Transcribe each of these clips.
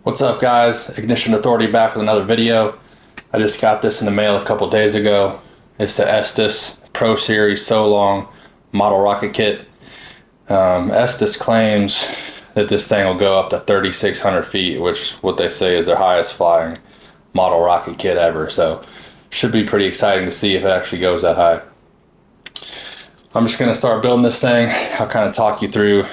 What's up, guys? Ignition Authority back with another video. I just got this in the mail a couple days ago. It's the Estes Pro Series So Long model rocket kit. Estes claims that this thing will go up to 3,600 feet, which what they say is their highest flying model rocket kit ever. So should be pretty exciting to see if it actually goes that high. I'm just going to start building this thing. I'll kind of talk you through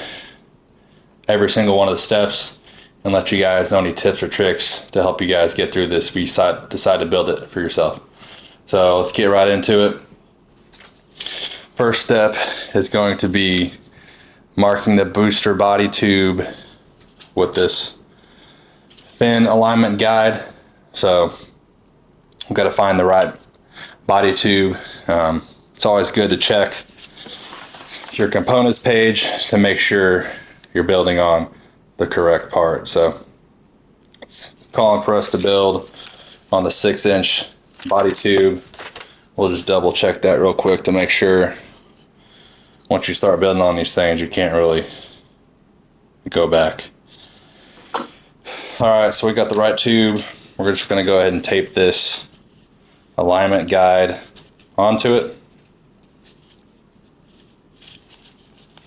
every single one of the steps and let you guys know any tips or tricks to help you guys get through this if you decide to build it for yourself. So let's get right into it. First step is going to be marking the booster body tube with this fin alignment guide. So we've got to find the right body tube. It's always good to check your components page to make sure you're building on the correct part. So it's calling for us to build on the 6-inch body tube. We'll just double check that real quick to make sure once you start building on these things you can't really go back. Alright, so we got the right tube. We're just going to go ahead and tape this alignment guide onto it.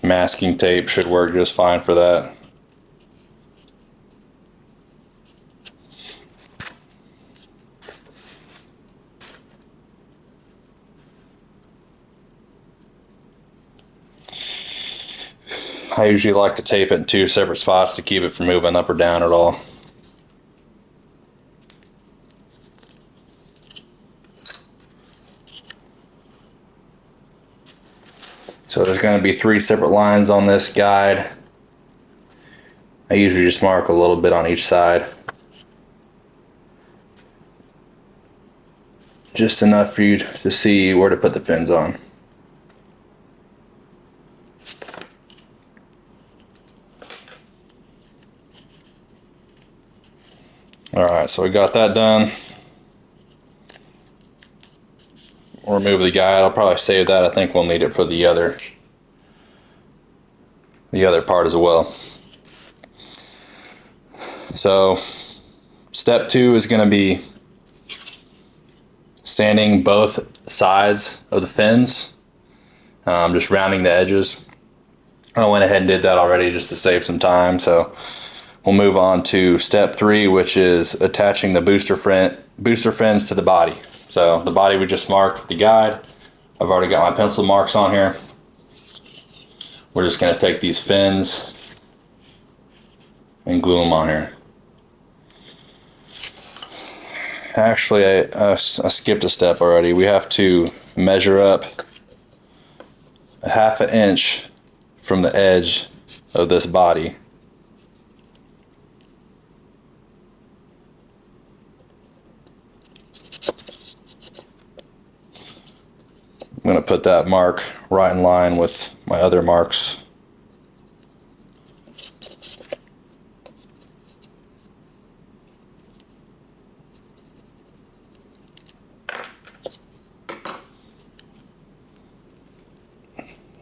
Masking tape should work just fine for that. I usually like to tape it in 2 separate spots to keep it from moving up or down at all. So there's going to be 3 separate lines on this guide. I usually just mark a little bit on each side. Just enough for you to see where to put the fins on. Alright, so we got that done. We'll remove the guide. I'll probably save that. I think we'll need it for the other part as well. So step 2 is going to be sanding both sides of the fins. Just rounding the edges. I went ahead and did that already just to save some time. So we'll move on to step 3, which is attaching the booster fins to the body. So the body we just marked with the guide. I've already got my pencil marks on here. We're just going to take these fins and glue them on here. Actually, I skipped a step already. We have to measure up a 1/2 inch from the edge of this body. I'm going to put that mark right in line with my other marks.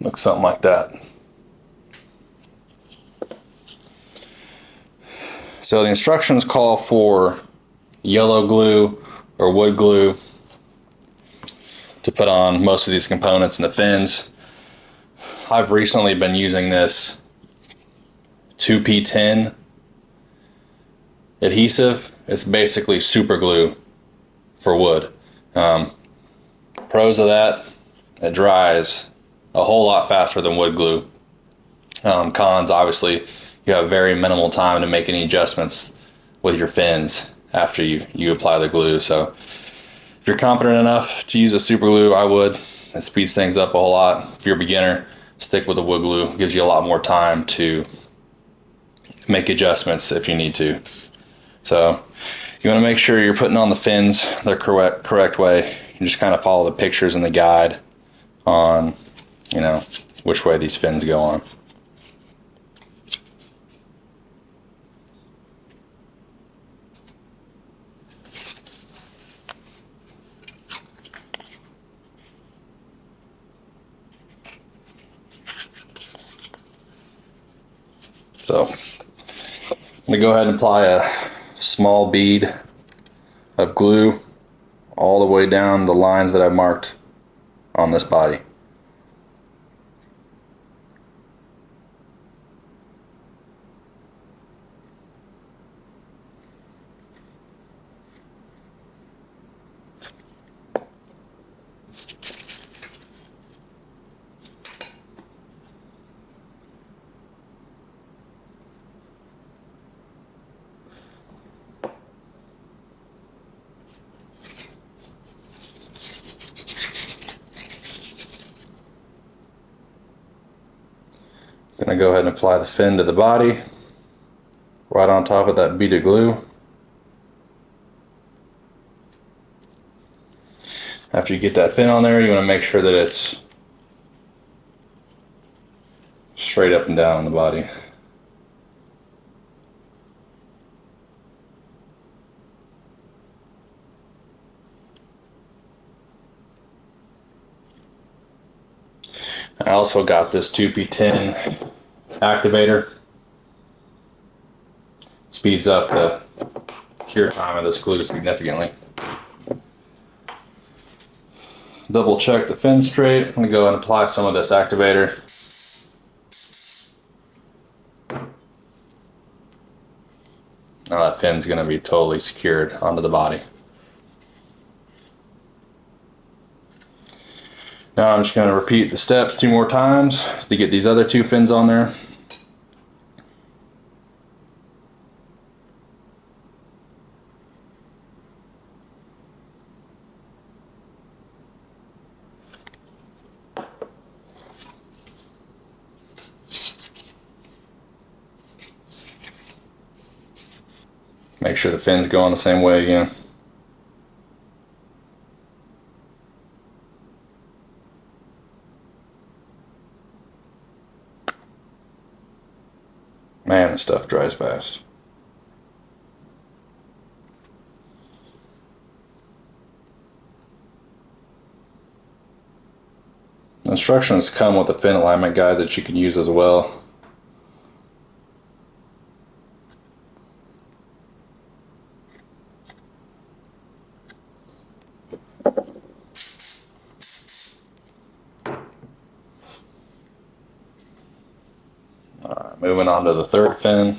Looks something like that. So the instructions call for yellow glue or wood glue to put on most of these components and the fins. I've recently been using this 2P10 adhesive. It's basically super glue for wood. Pros of that, it dries a whole lot faster than wood glue. Cons, obviously, you have very minimal time to make any adjustments with your fins after you apply the glue. So if you're confident enough to use a super glue, I would. It speeds things up a whole lot. If you're a beginner, stick with the wood glue. It gives you a lot more time to make adjustments if you need to. So you want to make sure you're putting on the fins the correct way. You just kind of follow the pictures in the guide on, which way these fins go on. So I'm going to go ahead and apply small bead of glue all the way down the lines that I've marked on this body. Gonna go ahead and apply the fin to the body, right on top of that bead of glue. After you get that fin on there, you want to make sure that it's straight up and down on the body. I also got this 2P10 activator. Speeds up the cure time of this glue significantly. Double check the fin straight. I'm going to go and apply some of this activator. Now that fin's going to be totally secured onto the body. Now I'm just going to repeat the steps 2 more times to get these other 2 fins on there. Make sure the fins go on the same way again. Man, this stuff dries fast. The instructions come with a fin alignment guide that you can use as well. Alright, moving on to the 3rd fin.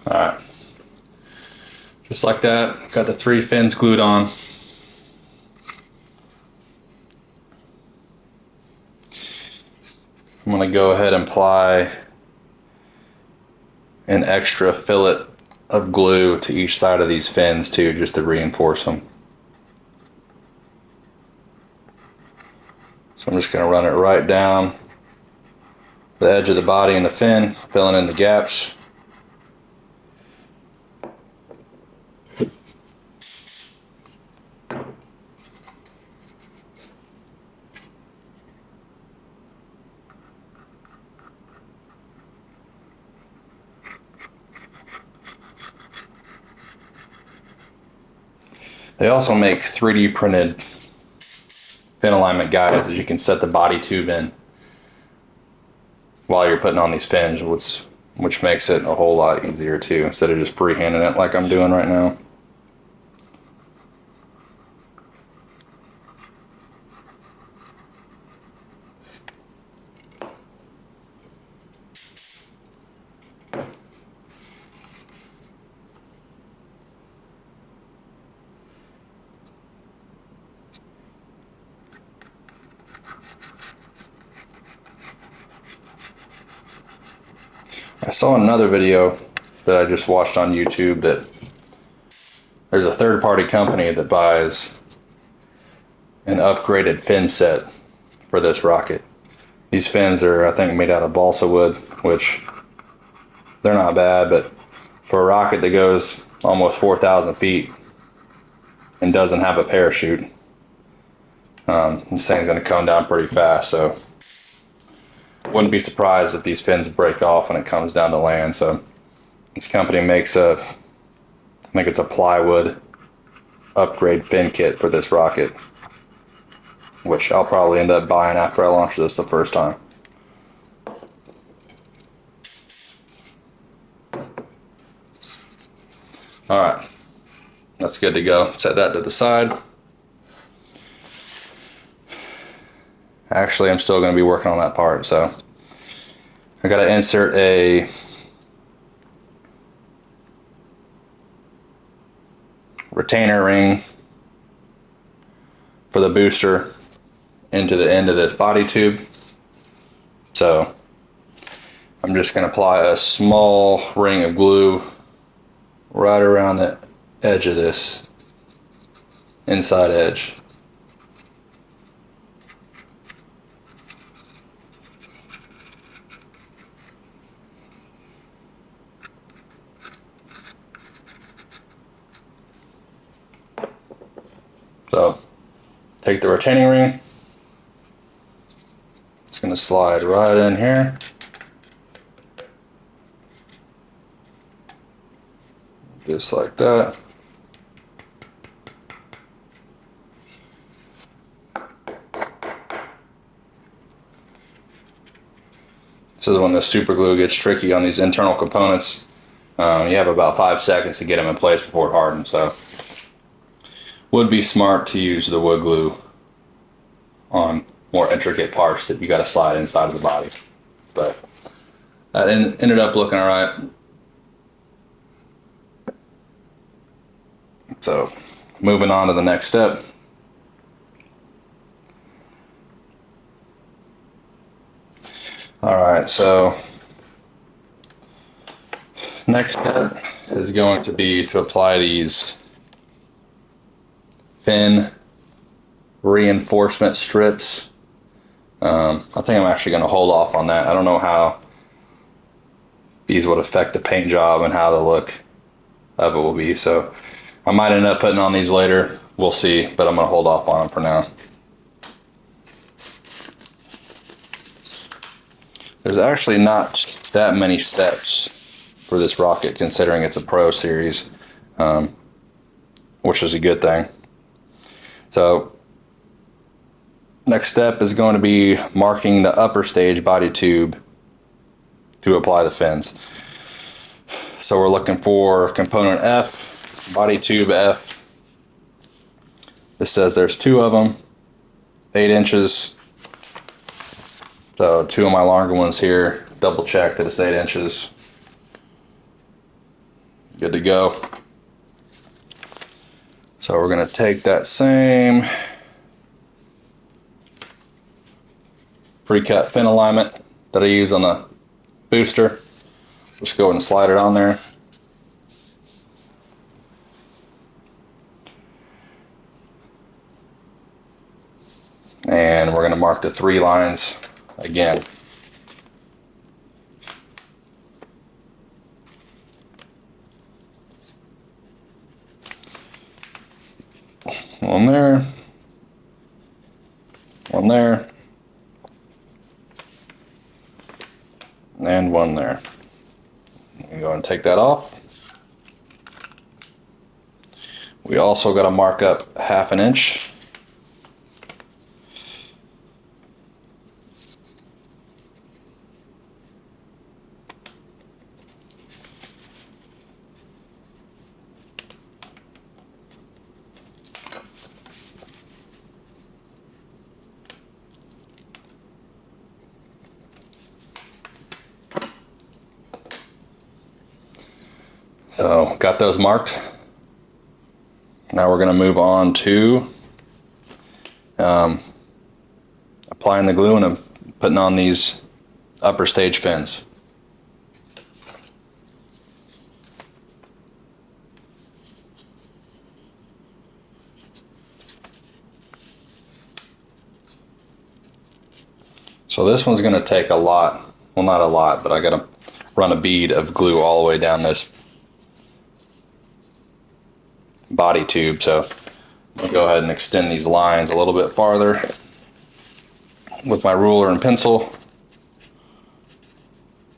Alright, just like that, got the 3 fins glued on. I'm going to go ahead and apply an extra fillet of glue to each side of these fins too, just to reinforce them. So I'm just going to run it right down the edge of the body and the fin, filling in the gaps. They also make 3D printed fin alignment guides that you can set the body tube in while you're putting on these fins, which makes it a whole lot easier too, instead of just freehanding it like I'm doing right now. I saw another video that I just watched on YouTube that there's a third-party company that buys an upgraded fin set for this rocket. These fins are, I think, made out of balsa wood, which they're not bad, but for a rocket that goes almost 4,000 feet and doesn't have a parachute, this thing's going to come down pretty fast, so wouldn't be surprised if these fins break off when it comes down to land. So this company makes I think it's a plywood upgrade fin kit for this rocket, which I'll probably end up buying after I launch this the first time. Alright, that's good to go. Set that to the side. Actually, I'm still going to be working on that part, so I got to insert a retainer ring for the booster into the end of this body tube. So I'm just going to apply a small ring of glue right around the edge of this inside edge. So take the retaining ring, it's going to slide right in here. Just like that. This is when the super glue gets tricky on these internal components. You have about 5 seconds to get them in place before it hardens, so would be smart to use the wood glue on more intricate parts that you got to slide inside of the body. But that ended up looking alright. So moving on to the next step. Alright, so next step is going to be to apply these fin reinforcement strips. I think I'm actually going to hold off on that. I don't know how these would affect the paint job and how the look of it will be, so I might end up putting on these later. We'll see, but I'm going to hold off on them for now. There's actually not that many steps for this rocket considering it's a Pro series, which is a good thing. So next step is going to be marking the upper stage body tube to apply the fins. So we're looking for component F, body tube F. This says there's 2 of them, 8 inches. So 2 of my longer ones here, double check that it's 8 inches. Good to go. So we're going to take that same pre-cut fin alignment that I use on the booster. Just go ahead and slide it on there. And we're going to mark the 3 lines again. One there, one there, and one there. Go and take that off. We also got to mark up 1/2 inch. So got those marked. Now we're going to move on to applying the glue and putting on these upper stage fins. So this one's going to take a lot. Well, not a lot, but I got to run a bead of glue all the way down this body tube. So I'll go ahead and extend these lines a little bit farther with my ruler and pencil,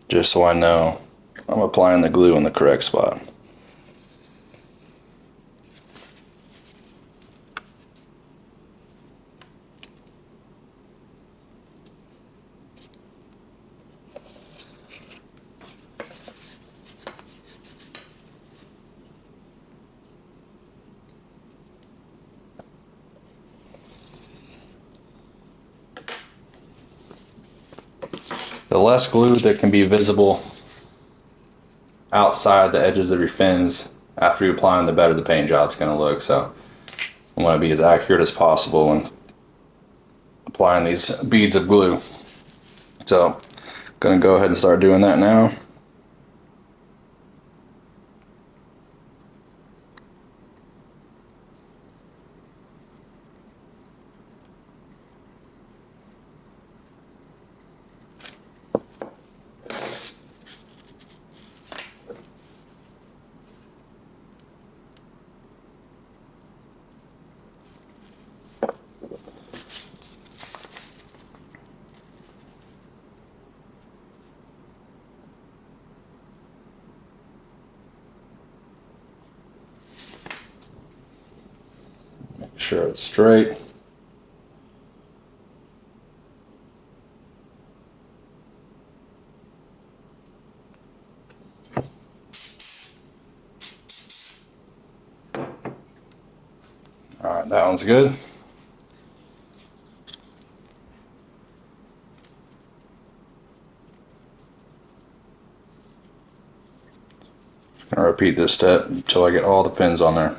just so I know I'm applying the glue in the correct spot. The less glue that can be visible outside the edges of your fins after you apply them, the better the paint job's going to look. So I want to be as accurate as possible when applying these beads of glue. So I'm going to go ahead and start doing that now. Make sure it's straight. All right, that one's good. I'm gonna repeat this step until I get all the fins on there.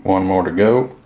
One more to go.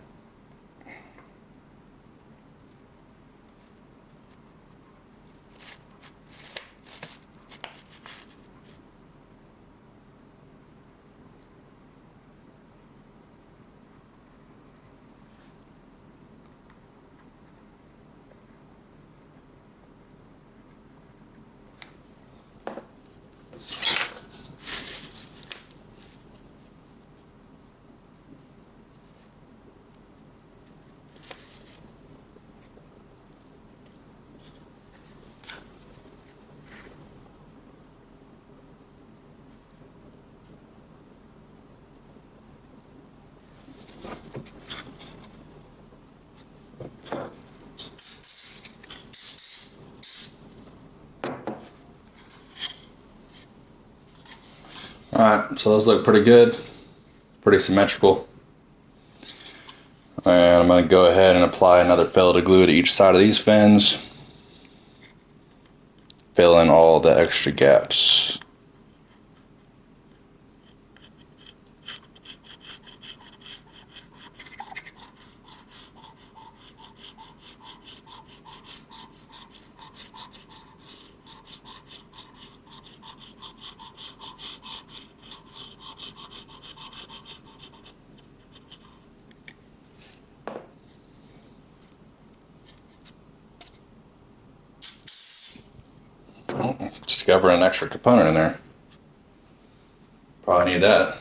Alright, so those look pretty good, pretty symmetrical. And I'm going to go ahead and apply another fillet of glue to each side of these fins. Fill in all the extra gaps. Discovering an extra component in there. Probably need that.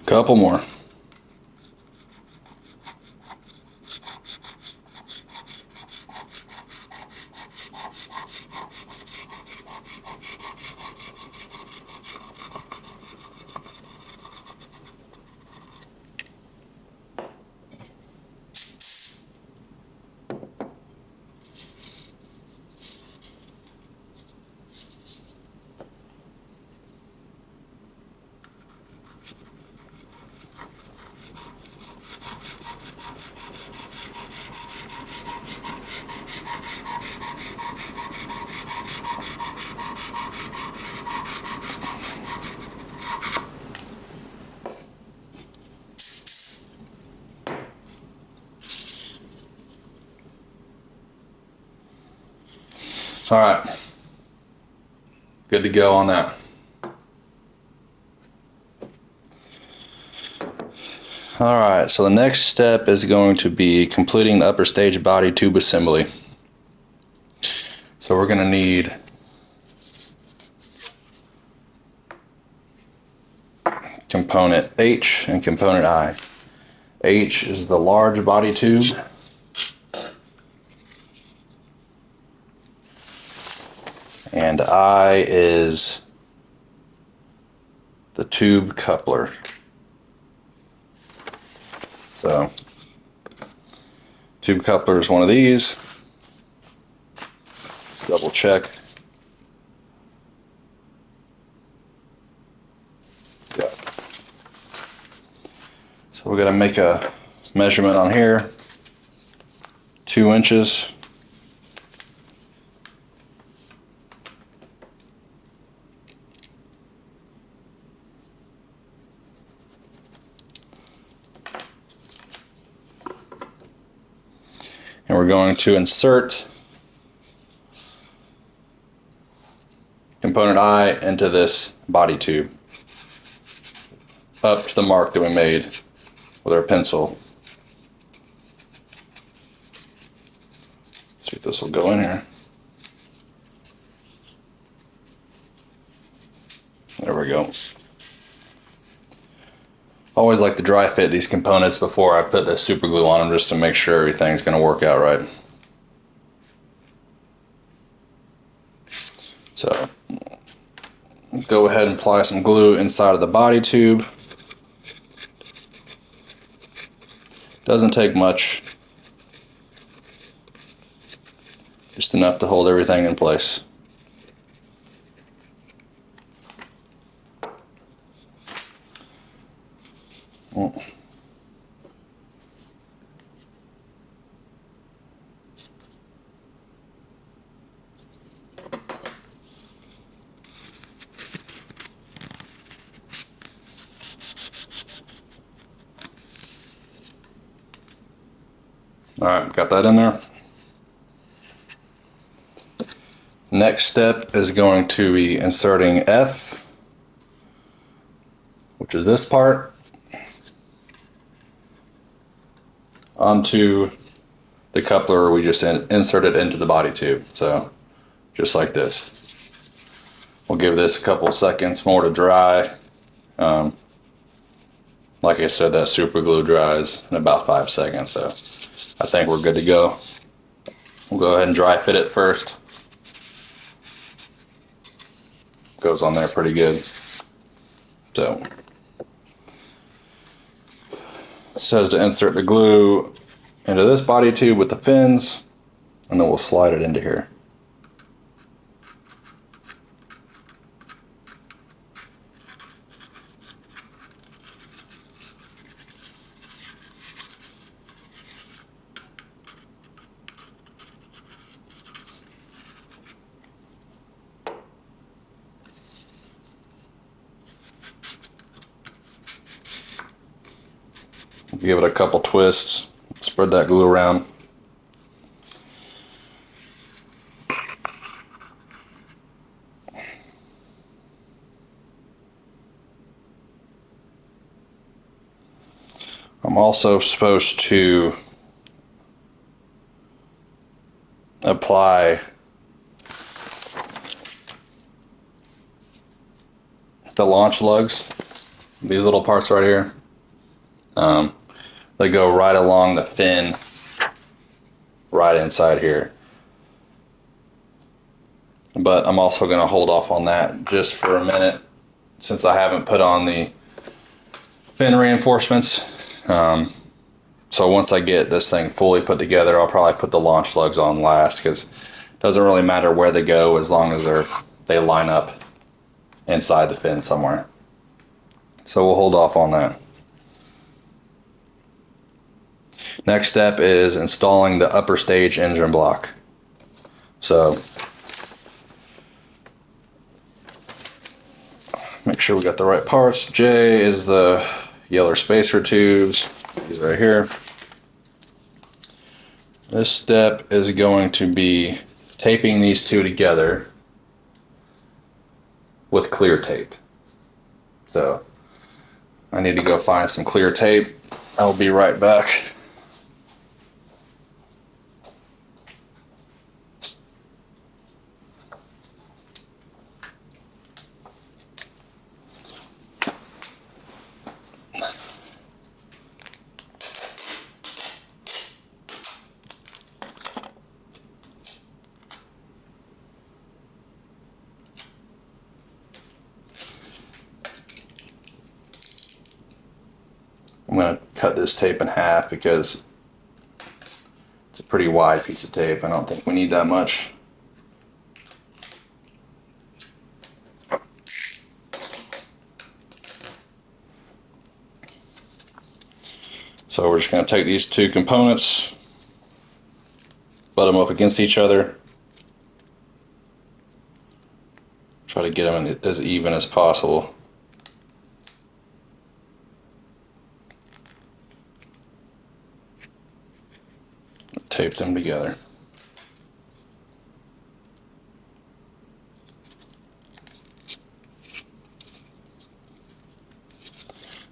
Couple more. All right, good to go on that. All right, so the next step is going to be completing the upper stage body tube assembly. So we're going to need component H and component I. H is the large body tube. And I is the tube coupler. So, tube coupler is one of these. Double check. Yeah. So we're going to make a measurement on here. 2 inches. And we're going to insert component I into this body tube up to the mark that we made with our pencil. See if this will go in here. There we go. Always like to dry fit these components before I put the super glue on them, just to make sure everything's going to work out right. So go ahead and apply some glue inside of the body tube. Doesn't take much, just enough to hold everything in place. Alright, got that in there. Next step is going to be inserting F, which is this part, onto the coupler we just inserted into the body tube. So just like this. We'll give this a couple seconds more to dry. Like I said, that super glue dries in about 5 seconds, so I think we're good to go. We'll go ahead and dry fit it first. Goes on there pretty good. So it says to insert the glue into this body tube with the fins, and then we'll slide it into here. Give it a couple twists, spread that glue around. I'm also supposed to apply the launch lugs these little parts right here, they go right along the fin, right inside here. But I'm also going to hold off on that just for a minute, since I haven't put on the fin reinforcements. So once I get this thing fully put together, I'll probably put the launch lugs on last, because it doesn't really matter where they go as long as they line up inside the fin somewhere. So we'll hold off on that. Next step is installing the upper stage engine block. So make sure we got the right parts. J is the yellow spacer tubes. These right here. This step is going to be taping these two together with clear tape. So I need to go find some clear tape. I'll be right back. I'm going to cut this tape in half because it's a pretty wide piece of tape. I don't think we need that much. So we're just going to take these two components, butt them up against each other, try to get them as even as possible. Tape them together.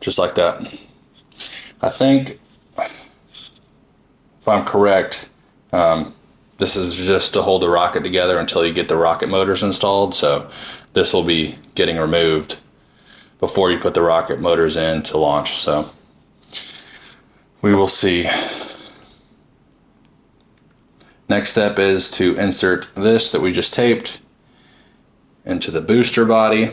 Just like that. I think, if I'm correct, this is just to hold the rocket together until you get the rocket motors installed. So this will be getting removed before you put the rocket motors in to launch. So we will see. Next step is to insert this that we just taped into the booster body.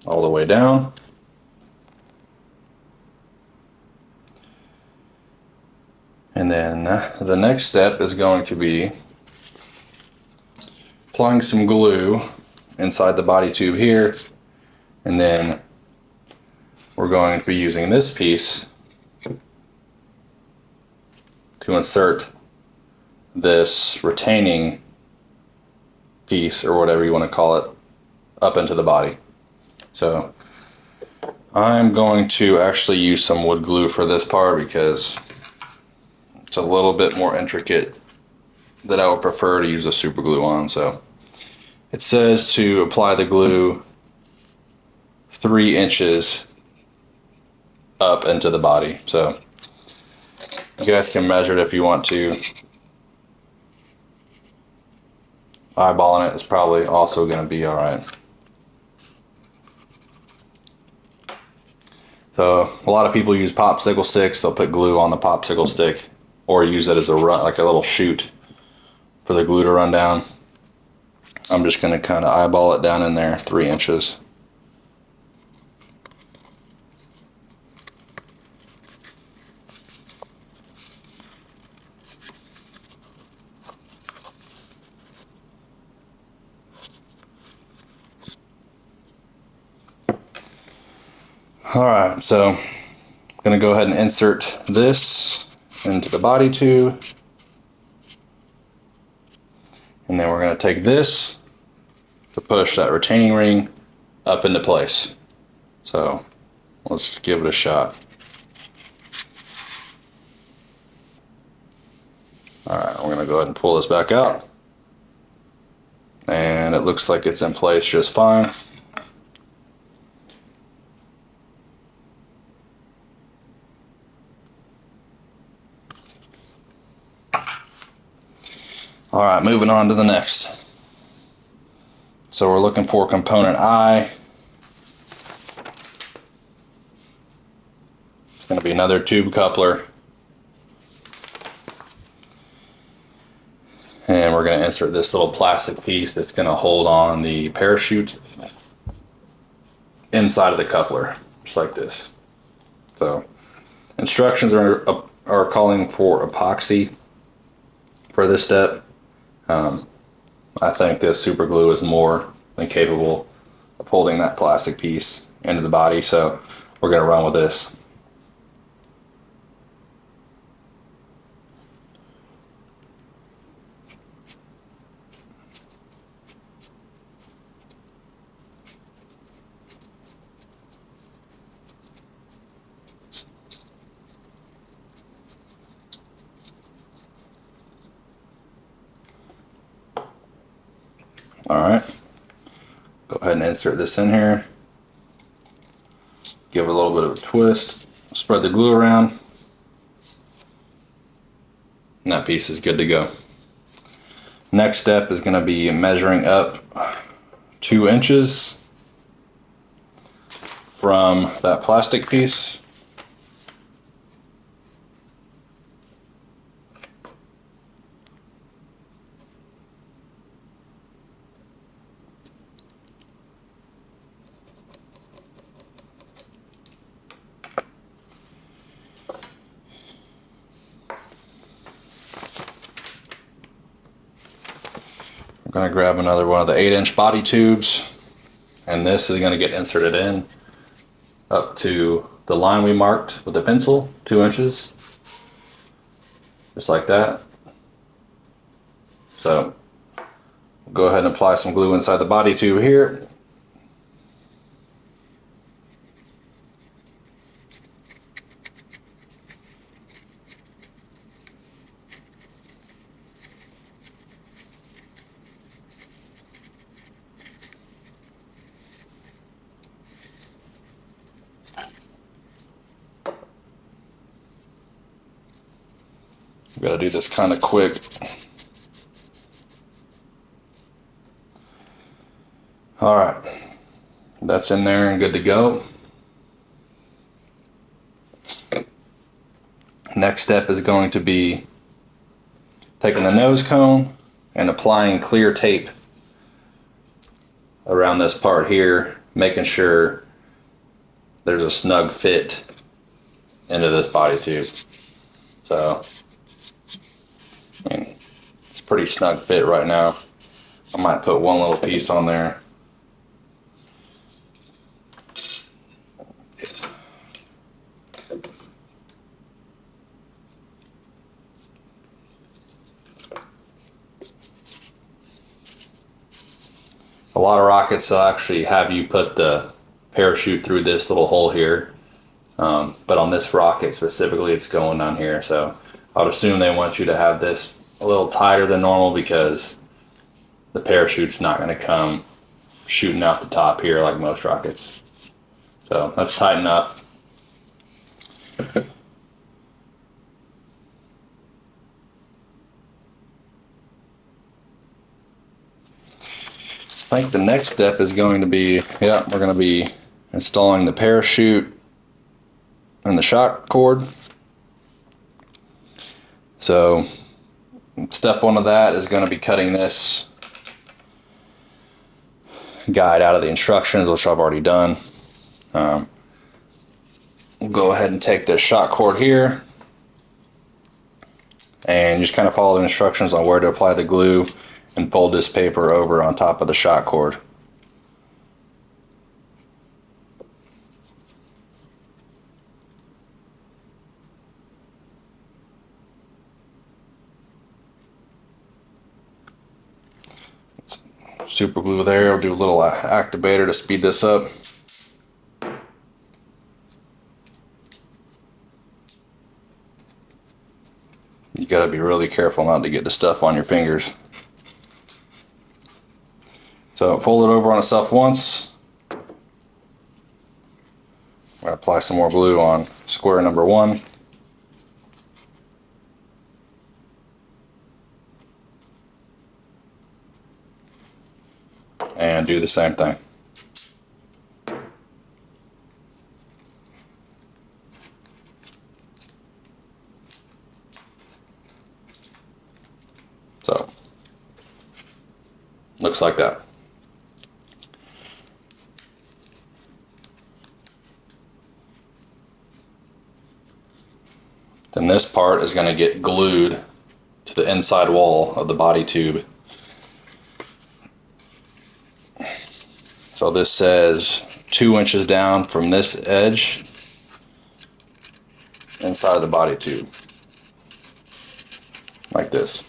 All the way down. And then the next step is going to be applying some glue inside the body tube here, and then we're going to be using this piece to insert this retaining piece, or whatever you want to call it, up into the body. So I'm going to actually use some wood glue for this part because it's a little bit more intricate that I would prefer to use a super glue on. So it says to apply the glue 3 inches up into the body. So you guys can measure it if you want to. Eyeballing it is probably also going to be alright. So a lot of people use popsicle sticks. They'll put glue on the popsicle stick or use it as like a little chute for the glue to run down. I'm just going to kind of eyeball it down in there 3 inches. Alright, so I'm going to go ahead and insert this into the body tube. And then we're going to take this to push that retaining ring up into place. So let's give it a shot. Alright, we're going to go ahead and pull this back out. And it looks like it's in place just fine. All right, moving on to the next. So we're looking for component I. It's going to be another tube coupler. And we're going to insert this little plastic piece that's going to hold on the parachute inside of the coupler, just like this. So instructions are calling for epoxy for this step. I think this super glue is more than capable of holding that plastic piece into the body, so we're going to run with this. Alright, go ahead and insert this in here. Give it a little bit of a twist. Spread the glue around. And that piece is good to go. Next step is going to be measuring up 2 inches from that plastic piece. I'm going to grab another one of the 8-inch body tubes, and this is going to get inserted in up to the line we marked with the pencil, 2 inches, just like that. So we'll go ahead and apply some glue inside the body tube here. We gotta do this kind of quick. All right, that's in there and good to go. Next step is going to be taking the nose cone and applying clear tape around this part here, making sure there's a snug fit into this body tube. So, I mean, it's a pretty snug fit right now. I might put one little piece on there. A lot of rockets will actually have you put the parachute through this little hole here, but on this rocket specifically it's going down here, so I would assume they want you to have this a little tighter than normal because the parachute's not going to come shooting out the top here like most rockets. So that's tight enough. I think the next step is going to be, we're going to be installing the parachute and the shock cord. So step 1 of that is going to be cutting this guide out of the instructions, which I've already done. We'll go ahead and take this shock cord here and just kind of follow the instructions on where to apply the glue and fold this paper over on top of the shock cord. Super glue there. I'll do a little activator to speed this up. You got to be really careful not to get the stuff on your fingers. So fold it over on itself once. I'm going to apply some more glue on square number 1. and do the same thing. So, looks like that. Then this part is going to get glued to the inside wall of the body tube. So this says 2 inches down from this edge inside of the body tube, like this.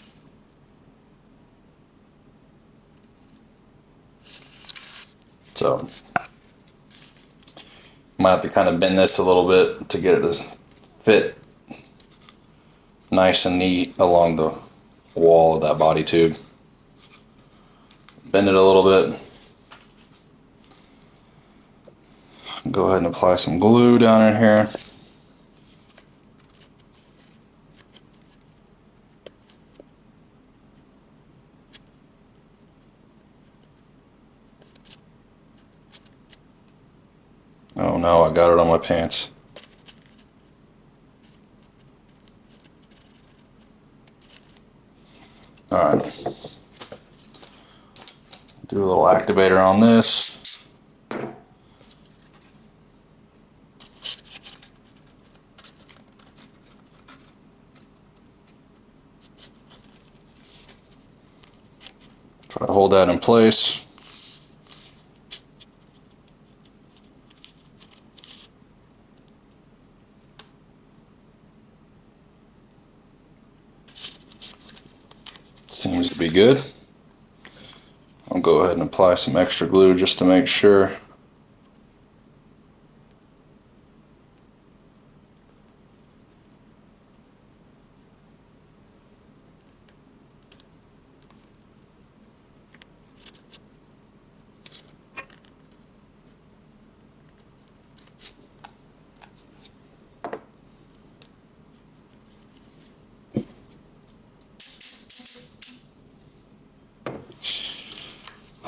So might have to kind of bend this a little bit to get it to fit nice and neat along the wall of that body tube. Bend it a little bit. Go ahead and apply some glue down in here. Oh no, I got it on my pants. Alright. Do a little activator on this. Try to hold that in place. Seems to be good. I'll go ahead and apply some extra glue just to make sure.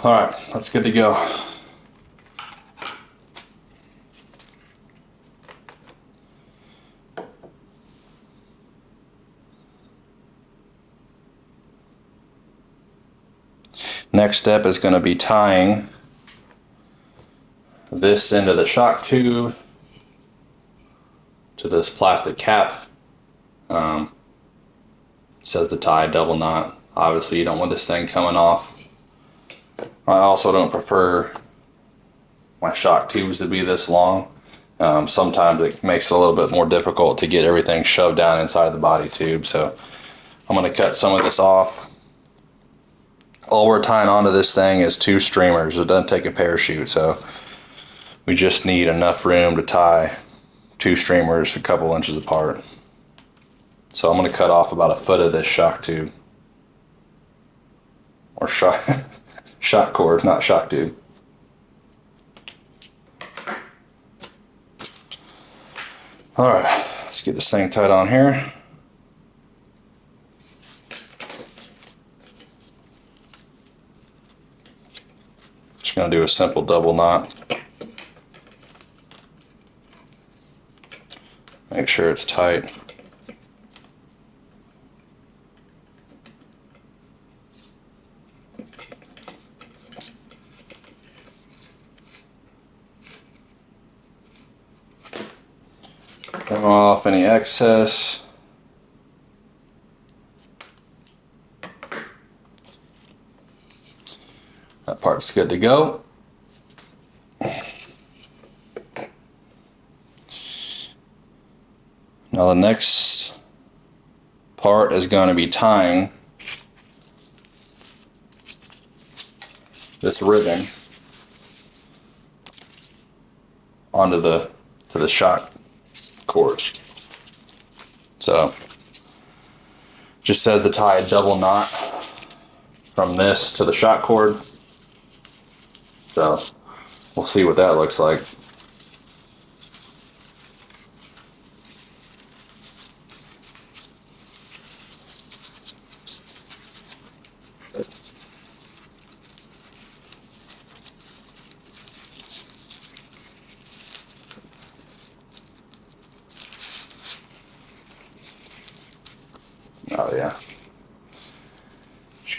Alright, that's good to go. Next step is going to be tying this into the shock tube to this plastic cap. It says to tie double knot. Obviously you don't want this thing coming off. I also don't prefer my shock tubes to be this long. Sometimes it makes it a little bit more difficult to get everything shoved down inside the body tube. So I'm going to cut some of this off. All we're tying onto this thing is 2 streamers. It doesn't take a parachute, so we just need enough room to tie 2 streamers a couple inches apart. So I'm going to cut off about 1 foot of this shock tube. Or shock cord, not shock tube. Alright, let's get this thing tied on here. Just going to do a simple double knot. Make sure it's tight. Trim off any excess. That part's good to go. Now the next part is going to be tying this ribbon onto the shock cords. So just says to tie a double knot from this to the shock cord. So we'll see what that looks like.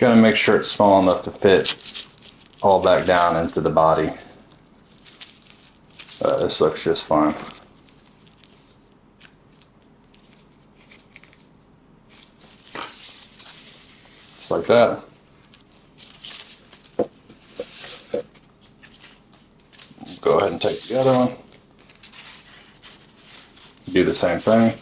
gotta make sure it's small enough to fit all back down into the body. This looks just fine. Just like that. Go ahead and take the other one. Do the same thing.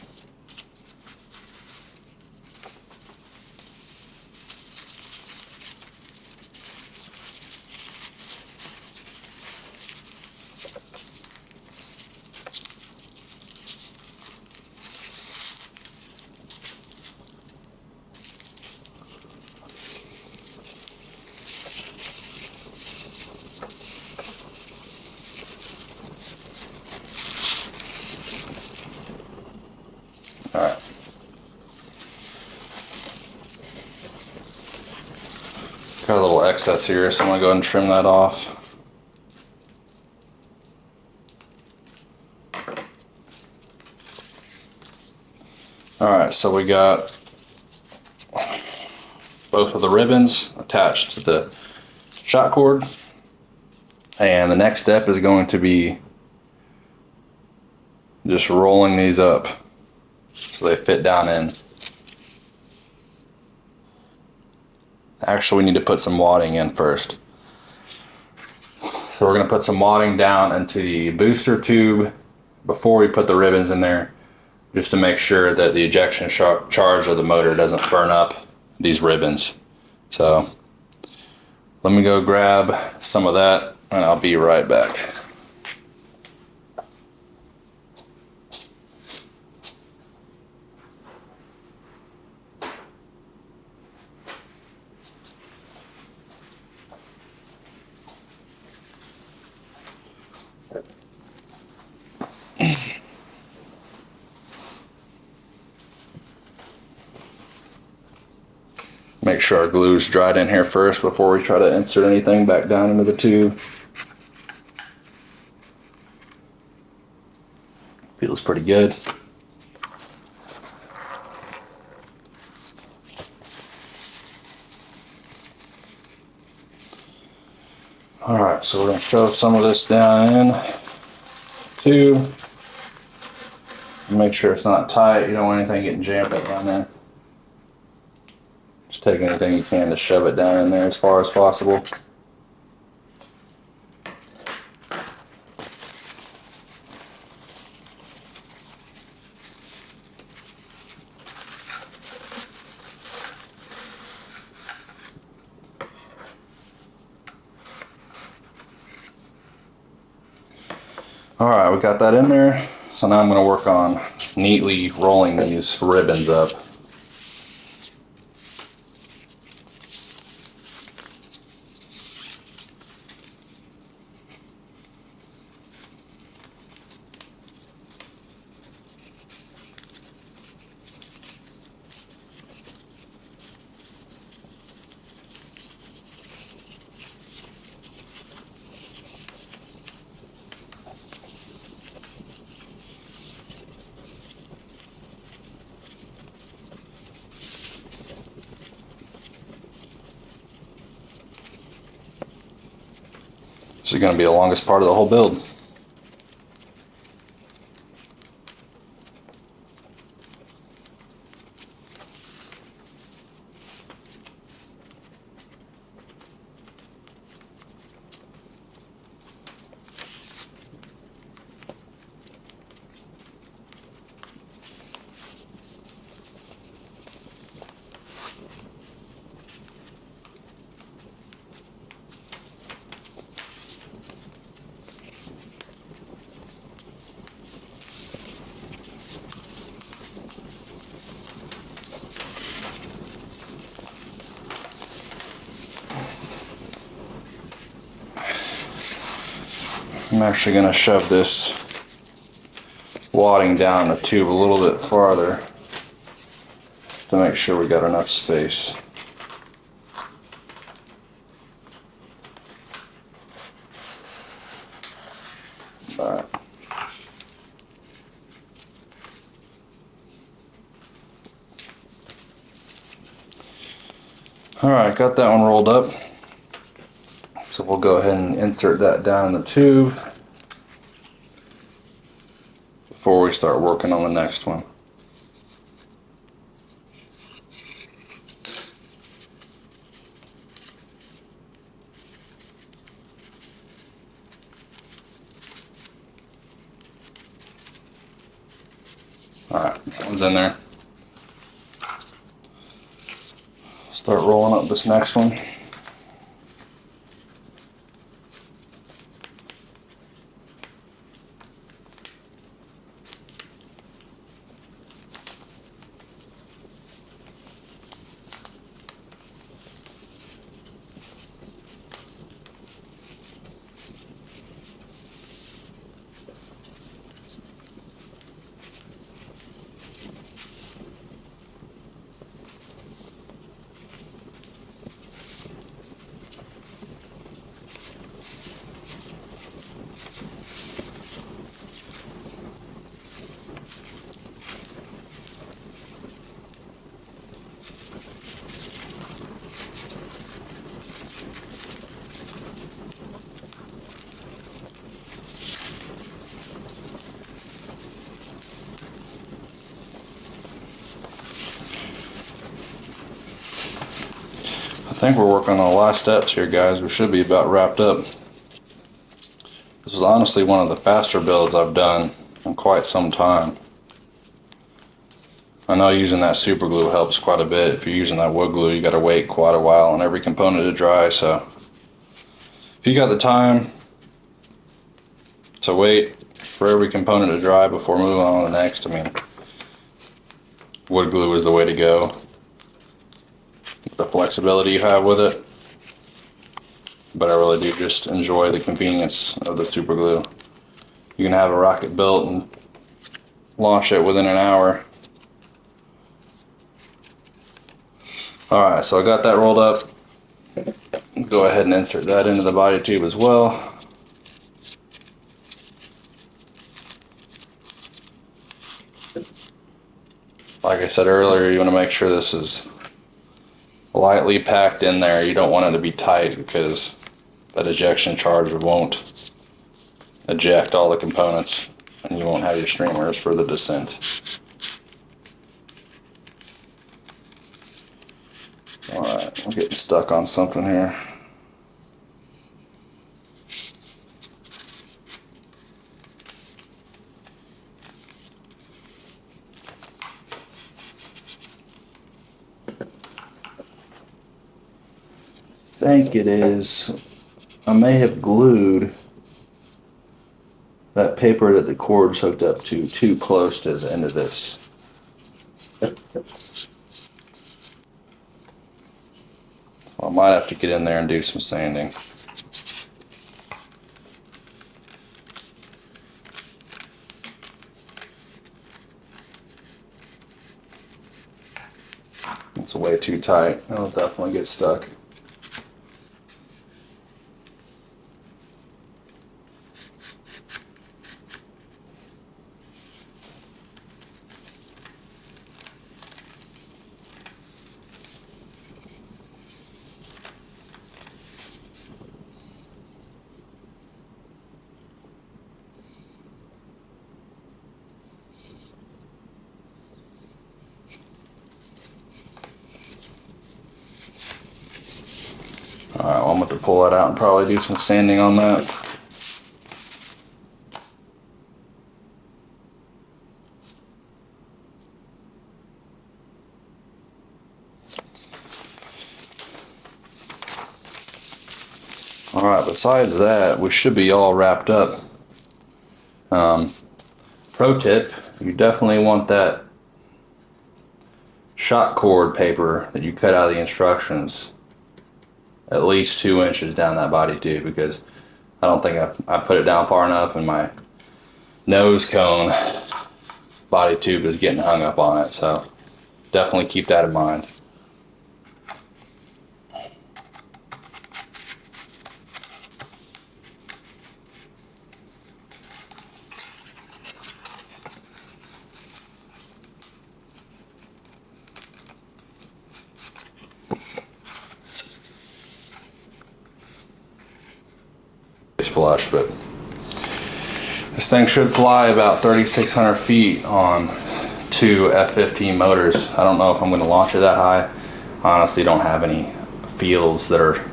Alright. Got a little excess here, so I'm going to go ahead and trim that off. Alright, so we got both of the ribbons attached to the shot cord. And the next step is going to be just rolling these up so they fit down in. Actually, we need to put some wadding in first. So we're going to put some wadding down into the booster tube before we put the ribbons in there, just to make sure that the ejection charge of the motor doesn't burn up these ribbons. So let me go grab some of that and I'll be right back. Make sure our glue's dried in here first before we try to insert anything back down into the tube. Feels pretty good. Alright, so we're going to shove some of this down in too. Make sure it's not tight. You don't want anything getting jammed up down there. Just take anything you can to shove it down in there as far as possible. Alright, we got that in there. So now I'm going to work on neatly rolling these ribbons up. This is going to be the longest part of the whole build. I'm actually going to shove this wadding down the tube a little bit farther to make sure we got enough space. Alright. Alright, got that one rolled up. So we'll go ahead and insert that down in the tube before we start working on the next one. Alright, that one's in there. Start rolling up this next one. I think we're working on the last steps here, guys. We should be about wrapped up. This was honestly one of the faster builds I've done in quite some time. I know using that super glue helps quite a bit. If you're using that wood glue, you got to wait quite a while on every component to dry. So if you got the time to wait for every component to dry before moving on to the next, I mean, wood glue is the way to go. The flexibility you have with it, but I really do just enjoy the convenience of the super glue. You can have a rocket built and launch it within an hour. Alright, so I got that rolled up. Go ahead and insert that into the body tube as well. Like I said earlier, you want to make sure this is lightly packed in there. You don't want it to be tight because that ejection charge won't eject all the components and you won't have your streamers for the descent. Alright, I'm getting stuck on something here. I think it is. I may have glued that paper that the cord's hooked up to too close to the end of this. So I might have to get in there and do some sanding. It's way too tight. It'll definitely get stuck. Alright, well, I'm going to pull that out and probably do some sanding on that. Alright, besides that, we should be all wrapped up. Pro tip, you definitely want that shot cord paper that you cut out of the instructions at least 2 inches down that body tube, because I don't think I put it down far enough and my nose cone body tube is getting hung up on it, so definitely keep that in mind. flush, but this thing should fly about 3,600 feet on 2 F-15 motors. I don't know if I'm going to launch it that high. I honestly don't have any fields that are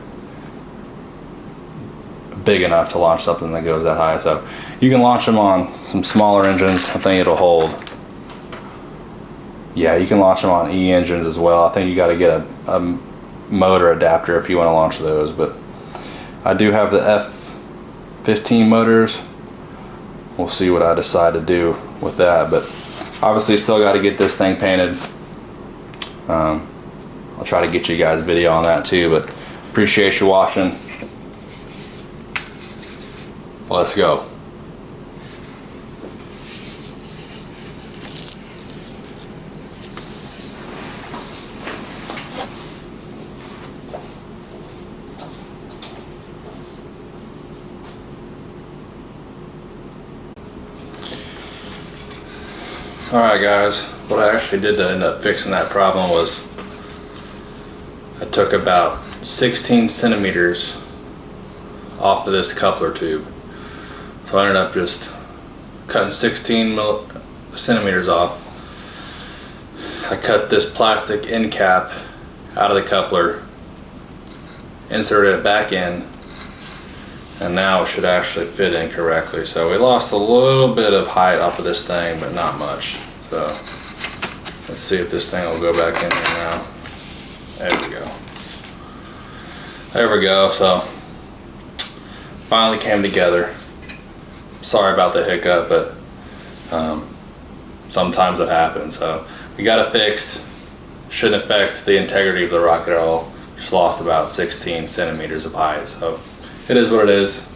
big enough to launch something that goes that high. So you can launch them on some smaller engines. I think it'll hold. Yeah, you can launch them on E engines as well. I think you got to get a motor adapter if you want to launch those. But I do have the F-15 motors. We'll see what I decide to do with that. But obviously still got to get this thing painted. I'll try to get you guys a video on that too, but appreciate you watching. Let's go. Alright guys, what I actually did to end up fixing that problem was I took about 16 centimeters off of this coupler tube. So I ended up just cutting 16 centimeters off. I cut this plastic end cap out of the coupler, inserted it back in, and now it should actually fit in correctly. So we lost a little bit of height off of this thing, but not much. So let's see if this thing will go back in here now. There we go. There we go. So finally came together. Sorry about the hiccup, but sometimes it happens. So we got it fixed. Shouldn't affect the integrity of the rocket at all. Just lost about 16 centimeters of height. So it is what it is.